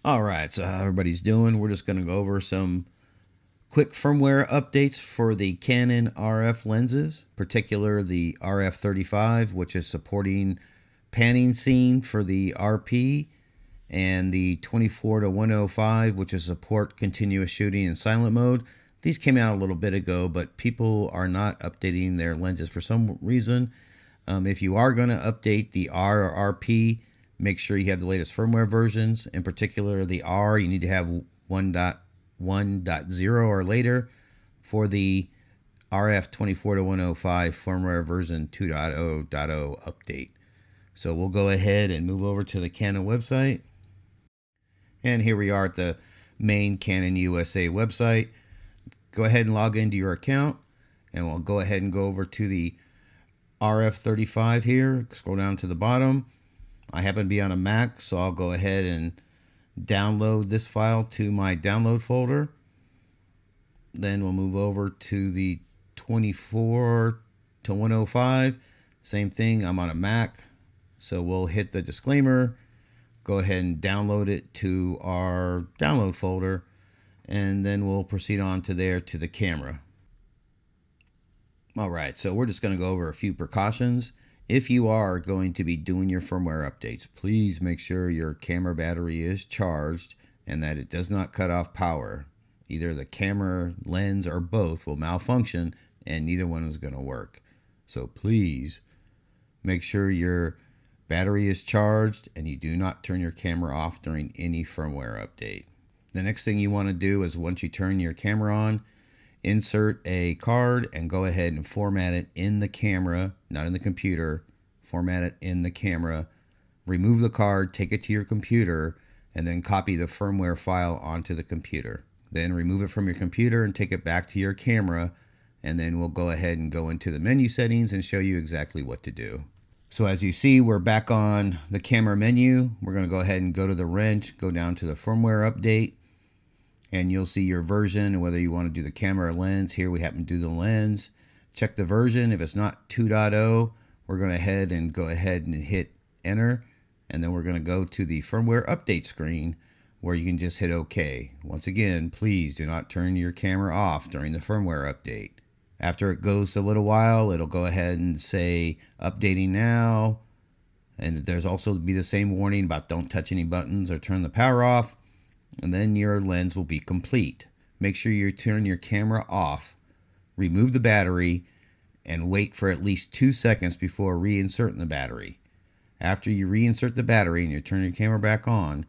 All right, so how everybody's doing? We're just going to go over some quick firmware updates for the Canon RF lenses, particular the RF35, which is supporting panning scene for the RP, and the 24-105, which is support continuous shooting in silent mode. These came out a little bit ago, but people are not updating their lenses for some reason. If you are going to update the R or RP, make sure you have the latest firmware versions. In particular, the R, you need to have 1.1.0 or later. For the RF 24-105 firmware version 2.0.0 update. So we'll go ahead and move over to the Canon website. And here we are at the main Canon USA website. Go ahead and log into your account, and we'll go ahead and go over to the RF35 here. Scroll down to the bottom. I happen to be on a Mac, so I'll go ahead and download this file to my download folder. Then we'll move over to the 24-105. Same thing, I'm on a Mac, so we'll hit the disclaimer, go ahead and download it to our download folder, and then we'll proceed on to the camera. All right, so we're just going to go over a few precautions. If you are going to be doing your firmware updates, please make sure your camera battery is charged and that it does not cut off power. Either the camera, lens, or both will malfunction and neither one is going to work. So please make sure your battery is charged and you do not turn your camera off during any firmware update. The next thing you want to do is, once you turn your camera on, insert a card and go ahead and format it in the camera, not in the computer. Format it in the camera. Remove the card, take it to your computer, and then copy the firmware file onto the computer. Then remove it from your computer and take it back to your camera, and then we'll go ahead and go into the menu settings and show you exactly what to do. So as you see, we're back on the camera menu. We're going to go ahead and go to the wrench, go down to the firmware update, and you'll see your version and whether you want to do the camera or lens. Here we happen to do the lens. Check the version. If it's not 2.0, we're going to go ahead and hit enter, and then we're going to go to the firmware update screen where you can just hit OK. Once again, please do not turn your camera off during the firmware update. After it goes a little while, it'll go ahead and say updating now, and there's also be the same warning about don't touch any buttons or turn the power off. And then your lens will be complete. Make sure you turn your camera off, remove the battery, and wait for at least 2 seconds before reinserting the battery. After you reinsert the battery and you turn your camera back on,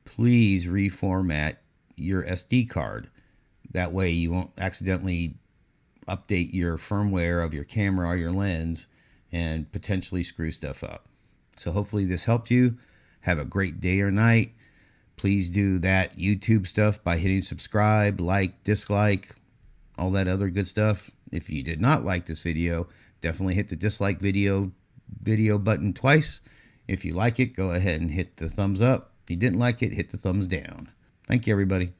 please reformat your SD card. That way you won't accidentally update your firmware of your camera or your lens and potentially screw stuff up. So hopefully this helped you. Have a great day or night. Please do that YouTube stuff by hitting subscribe, like, dislike, all that other good stuff. If you did not like this video, definitely hit the dislike video button twice. If you like it, go ahead and hit the thumbs up. If you didn't like it, hit the thumbs down. Thank you, everybody.